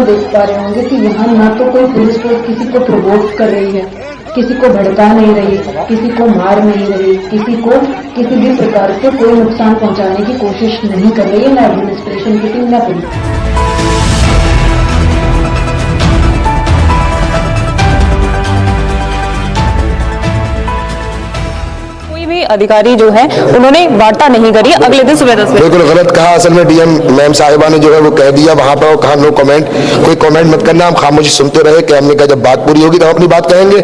देख पा रहे होंगे कि यहाँ ना तो कोई पुलिस फोर्स किसी को प्रोवोक कर रही है, किसी को भड़का नहीं रही, किसी को मार नहीं रही, किसी को किसी भी प्रकार से कोई नुकसान पहुंचाने की कोशिश नहीं कर रही है, ना एडमिनिस्ट्रेशन की टीम, ना पुलिस। अधिकारी जो है उन्होंने वार्ता नहीं करी अगले दिन सुबह 10 बजे। बिल्कुल गलत कहा। असल में डीएम मैम साहिबा ने जो है वो कह दिया वहां पर, कहा नो कमेंट, कोई कमेंट मत करना, हम खामोशी सुनते रहे। कि हमने कहा जब बात पूरी होगी तो हम अपनी बात कहेंगे।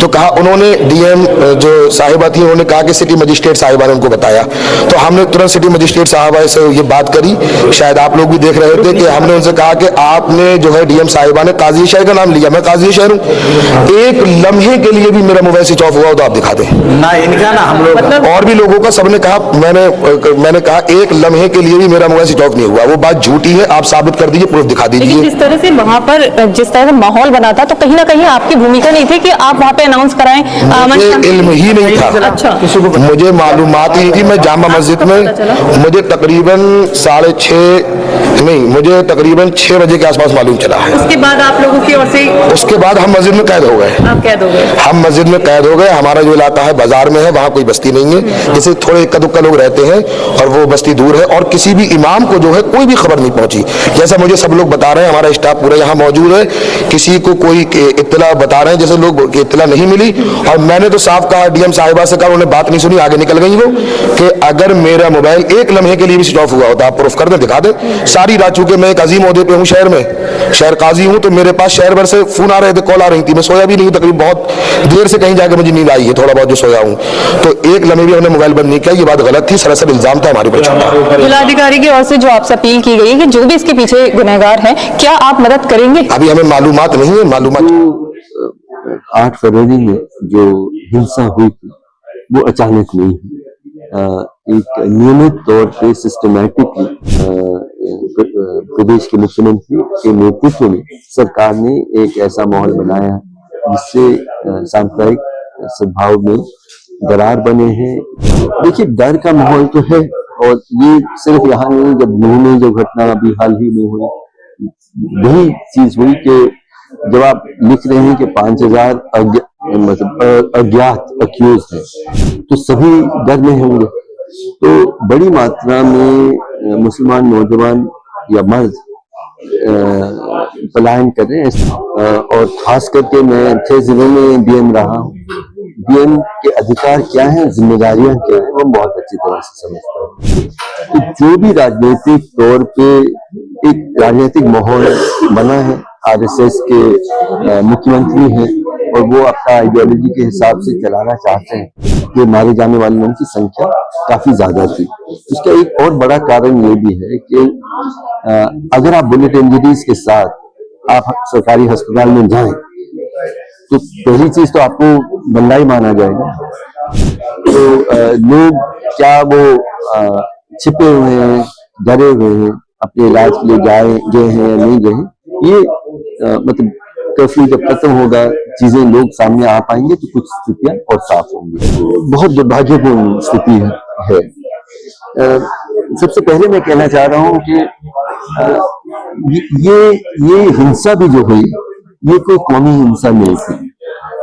तो कहा उन्होंने, डीएम जो साहिबा थी उन्होंने कहा कि सिटी मजिस्ट्रेट साहिबा ने उनको बताया। तो हमने तुरंत सिटी मजिस्ट्रेट साहिबा से ये बात करी, शायद आप लोग भी देख रहे थे कि हमने उनसे कहा कि आपने जो है डीएम साहिबा ने काजी शहर का नाम लिया, मैं काजी शहर हूँ, एक लम्हे के लिए भी मेरा मोबाइल स्विच ऑफ हुआ तो आप दिखा दें ना, इनका ना हम लोग और भी लोगों का सबने कहा, मैंने कहा एक लम्हे के लिए भी मेरा मोबाइल स्विच ऑफ नहीं हुआ। वो बात झूठी है, आप साबित कर दीजिए, प्रूफ दिखा दीजिए। जिस तरह से वहां पर जिस तरह से माहौल बना था, तो कहीं ना कहीं आपकी भूमिका नहीं थी कि आप वहां पे अनाउंस कराएं। मुझे इल्म ही नहीं था। अच्छा, मुझे मालूमात ही थी। मैं जामा मस्जिद में, मुझे तकरीबन 6 बजे के आसपास मालूम चला है। उसके बाद आप लोगों की ओर से, उसके बाद हम मस्जिद में कैद हो गए। आप कैद हो गए? हम मस्जिद में कैद हो गए। हमारा जो इलाका है बाजार में है, वहाँ कोई बस्ती नहीं है, जैसे थोड़े इक्का दुक्का लोग रहते हैं और वो बस्ती दूर है, और किसी भी इमाम को जो है कोई भी खबर नहीं पहुंची। जैसा मुझे सब लोग बता रहे हैं, हमारा स्टाफ पूरा यहाँ मौजूद है, किसी को कोई इत्तला बता रहे हैं जैसे लोग की इत्तला नहीं मिली। और मैंने तो साफ कहा डीएम साहिबा से, कहा उन्होंने बात नहीं सुनी, आगे निकल गई वो, कि अगर मेरा मोबाइल एक लम्हे के लिए भी स्विच ऑफ हुआ होता, आप प्रूफ कर दें, दिखा दें। सारी रात, चूंकि मैं एक अजीम ओहदे पे हूँ शहर में, शहर काजी हूँ, तो मेरे पास शहर भर से फोन आ रहे थे, कॉल आ रही थी। मैं सोया भी नहीं, तकरीबन बहुत देर से कहीं जाकर मुझे नींद आई है, थोड़ा बहुत जो सोया हूँ। तो एक लम्हे भी हमने मोबाइल बंद नहीं किया, ये बात गलत थी, सरासर इल्जाम था हमारे ऊपर। जिलाधिकारी की ओर से जो आपसे अपील की गई है कि जो भी इसके पीछे गुनहगार है, क्या आप मदद करेंगे? अभी हमें मालूमात नहीं है। 8 फरवरी में जो हिंसा हुई थी वो अचानक नहीं हुई। एक नियमित तौर पे सिस्टमैटिकली प्रदेश के मुख्यमंत्री के नेतृत्व में सरकार ने एक ऐसा माहौल बनाया जिससे सांप्रदायिक सद्भाव में दरार बने हैं। देखिए, डर का माहौल तो है, और ये सिर्फ यहाँ नहीं, जब नूह में जो घटना अभी हाल ही में हुई, वही चीज हुई कि जब आप लिख रहे हैं कि 5000 अज्ञात अक्यूज हैं, तो सभी डर में होंगे। तो बड़ी मात्रा में मुसलमान नौजवान या मर्द पलायन कर रहे हैं। और खास करके मैं 6 जिलों में डीएम रहा हूँ। डीएम के अधिकार क्या हैं, जिम्मेदारियां क्या हैं, वो बहुत अच्छी तरह से समझता हूँ। तो जो भी राजनीतिक तौर पे एक राजनीतिक माहौल बना है, आरएसएस के मुख्यमंत्री हैं और वो अपना आइडियोलॉजी के हिसाब से चलाना चाहते हैं, कि मारे जाने वालों की संख्या काफी ज्यादा थी। इसका एक और बड़ा कारण ये भी है कि अगर आप बुलेट इंजरीज के साथ आप सरकारी अस्पताल में जाएं, तो पहली चीज तो आपको बंदा ही माना जाएगा। तो लोग क्या वो छिपे हुए हैं, डरे हुए हैं, अपने इलाज के लिए गए हैं या नहीं गए हैं, ये मतलब कर्फ्यू जब खत्म होगा, चीजें लोग सामने आ पाएंगे, तो कुछ स्थितियां और साफ होंगी। बहुत दुर्भाग्यपूर्ण स्थिति है। सबसे पहले मैं कहना चाह रहा हूं कि ये हिंसा भी जो हुई, ये कोई कौमी हिंसा नहीं थी।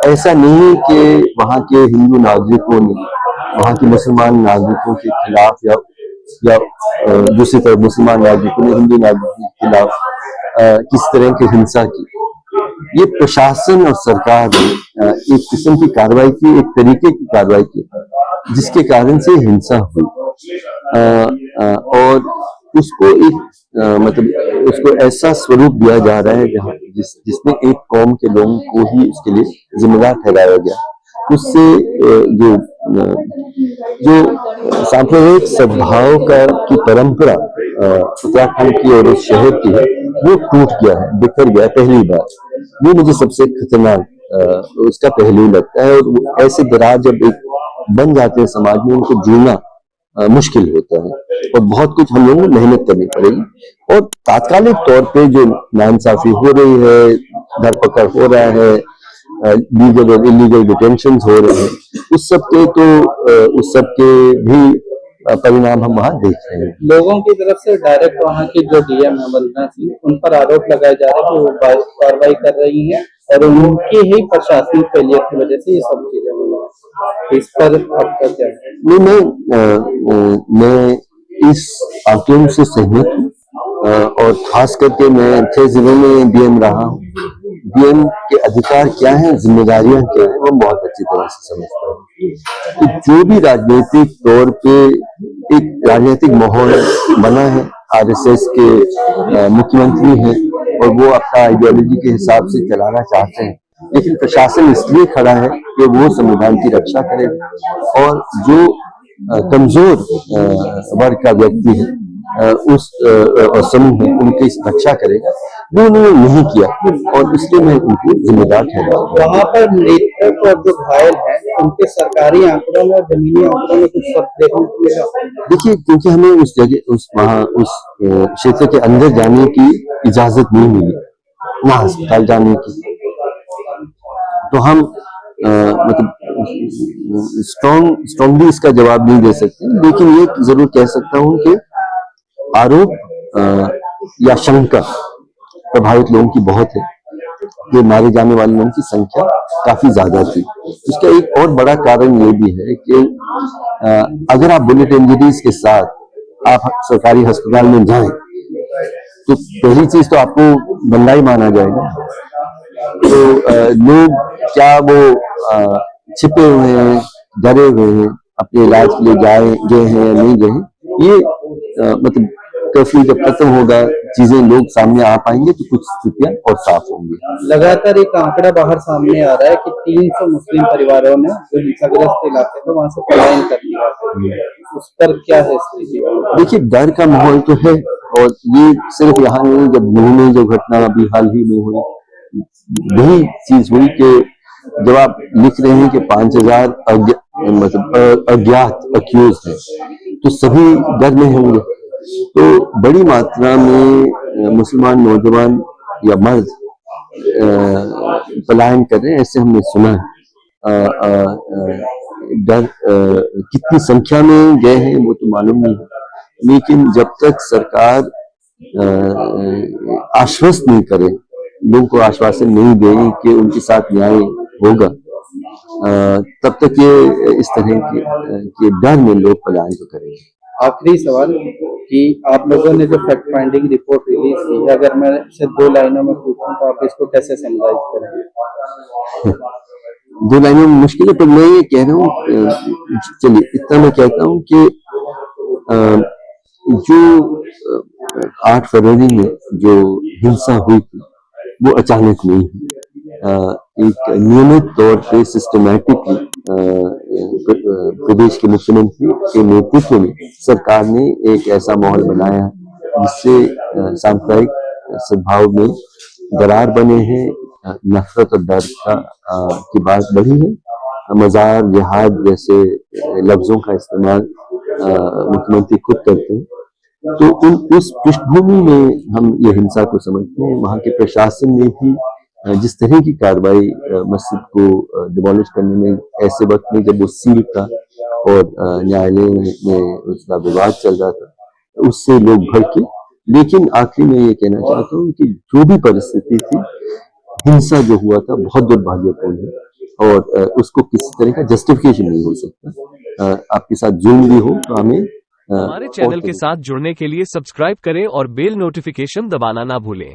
ऐसा नहीं कि वहां के हिंदू नागरिकों ने वहां के मुसलमान नागरिकों के खिलाफ या दूसरी तरफ मुसलमान नागरिकों ने हिंदू नागरिकों के खिलाफ किस तरह की हिंसा की। ये प्रशासन और सरकार ने एक किस्म की कार्रवाई की, एक तरीके की कार्रवाई की, जिसके कारण से हिंसा हुई। और उसको एक मतलब उसको ऐसा स्वरूप दिया जा रहा है जहाँ जिसमें एक कौम के लोगों को ही उसके लिए जिम्मेदार ठहराया गया। उससे जो सांप्रदायिक सद्भाव की परंपरा उत्तराखंड की और उस शहर की है, वो टूट गया है, बिखर गया पहली बार। वो मुझे सबसे खतरनाक उसका पहलू लगता है। और ऐसे दरार जब एक बन जाते हैं समाज में, उनको जीना मुश्किल होता है, और बहुत कुछ हम लोगों को मेहनत करनी पड़ेगी। और तात्कालिक तौर पे जो नाइंसाफी हो रही है, धरपकड़ हो रहा है, लीगल और इलीगल डिटेंशन हो रहे हैं, उस सब के भी परिणाम हम वहाँ देख रहे हैं। लोगों की तरफ से डायरेक्ट वहाँ की जो डीएम है वंदना सिंह, उन पर आरोप लगाए जा रहे हैं कि वो कार्रवाई कर रही हैं और उनकी ही प्रशासनिक फेलियर की वजह से ये सब चीजें हुई हैं। इस पर आपका क्या है? नहीं, मैं इस आकलन से सहमत हूँ और खास करके मैं 6 जिलों में डीएम रहा हूँ। डीएम के अधिकार क्या हैं, जिम्मेदारियां क्या हैं, वो बहुत अच्छी तरह से समझता हूँ। तो जो भी राजनीतिक तौर पे एक राजनीतिक माहौल बना है, आरएसएस के मुख्यमंत्री हैं और वो अपना आइडियोलॉजी के हिसाब से चलाना चाहते हैं, लेकिन प्रशासन इसलिए खड़ा है कि वो संविधान की रक्षा करे और जो कमजोर वर्ग का व्यक्ति है उस समूह है उनकी रक्षा करेगा, वो उन्होंने नहीं किया और इसलिए मैं उनको जिम्मेदार ठहरा। वहाँ पर मृतक और जो घायल हैं उनके सरकारी आंकड़ों में और जमीनी आंकड़ों में कुछ फर्क देखने को मिला? देखिए, क्योंकि हमें उस जगह उस क्षेत्र के अंदर जाने की इजाजत नहीं मिली, ना अस्पताल जाने की, तो हम मतलब स्ट्रांगली इसका जवाब नहीं दे सकते, लेकिन ये जरूर कह सकता हूँ कि आरोप या शंका प्रभावित लोगों की बहुत है कि मारे जाने वाले लोगों की संख्या काफी ज्यादा थी। इसका एक और बड़ा कारण ये भी है कि अगर आप बुलेट इंजरीज के साथ आप सरकारी अस्पताल में जाएं तो पहली चीज तो आपको बंदाई माना जाएगा, तो लोग क्या वो छिपे हुए हैं, डरे हुए हैं, अपने इलाज के लिए गए हैं या नहीं गए, ये मतलब कर्फ्यू जब खत्म होगा, चीजें लोग सामने आ पाएंगे तो कुछ स्थितियां और साफ होंगी। लगातार एक आंकड़ा बाहर सामने आ रहा है कि 300 मुस्लिम परिवारों ने जो हिंसाग्रस्त इलाके थे वहां से पलायन कर दिया, उस पर क्या है स्थिति? देखिए, डर का माहौल तो है और ये सिर्फ यहाँ नहीं, जब नूह में जो घटना अभी हाल ही में हुई, यही चीज हुई कि जब आप लिख रहे हैं कि 5000 मतलब अज्ञात अक्यूज हैं, तो सभी डर में होंगे, तो बड़ी मात्रा में मुसलमान नौजवान या मर्द पलायन कर रहे हैं, ऐसे हमने सुना है। डर कितनी संख्या में गए हैं वो तो मालूम नहीं है, लेकिन जब तक सरकार आश्वस्त नहीं करे, लोगों को आश्वासन नहीं दे कि उनके साथ न्याय होगा, तब तक ये इस तरह के डर में लोग पलायन तो करेंगे। आखिरी सवाल कि आप लोगों ने जो फैक्ट फाइंडिंग रिपोर्ट रिलीज की है, अगर मैं इसे 2 लाइनों में पूछूं तो आप इसको कैसे समराइज करेंगे? 2 लाइनों में मुश्किल है, पर मैं ये कह रहा हूँ, चलिए इतना मैं कहता हूँ कि जो 8 फरवरी में जो हिंसा हुई थी वो अचानक नहीं हुई, एक नियमित तौर पे सिस्टमैटिकली प्रदेश के मुख्यमंत्री के नेतृत्व में सरकार ने एक ऐसा माहौल बनाया जिससे सांप्रदायिक सद्भाव में दरार बने हैं, नफरत और डर की बात बढ़ी है, मजार जिहाद जैसे लफ्जों का इस्तेमाल मुख्यमंत्री खुद करते हैं, तो उस पृष्ठभूमि में हम ये हिंसा को समझते हैं। वहाँ के प्रशासन ने भी जिस तरह की कार्रवाई मस्जिद को डिमोलिश करने में, ऐसे वक्त में जब वो सील था और न्यायालय में उसका विवाद चल रहा था, उससे लोग भड़के, लेकिन आखिर में ये कहना चाहता हूँ कि जो भी परिस्थिति थी, हिंसा जो हुआ था बहुत दुर्भाग्यपूर्ण है और उसको किसी तरह का जस्टिफिकेशन नहीं हो सकता। आपके साथ जुल्म भी हो तो हमें हमारे चैनल के साथ जुड़ने के लिए सब्सक्राइब करें और बेल नोटिफिकेशन दबाना ना भूलें।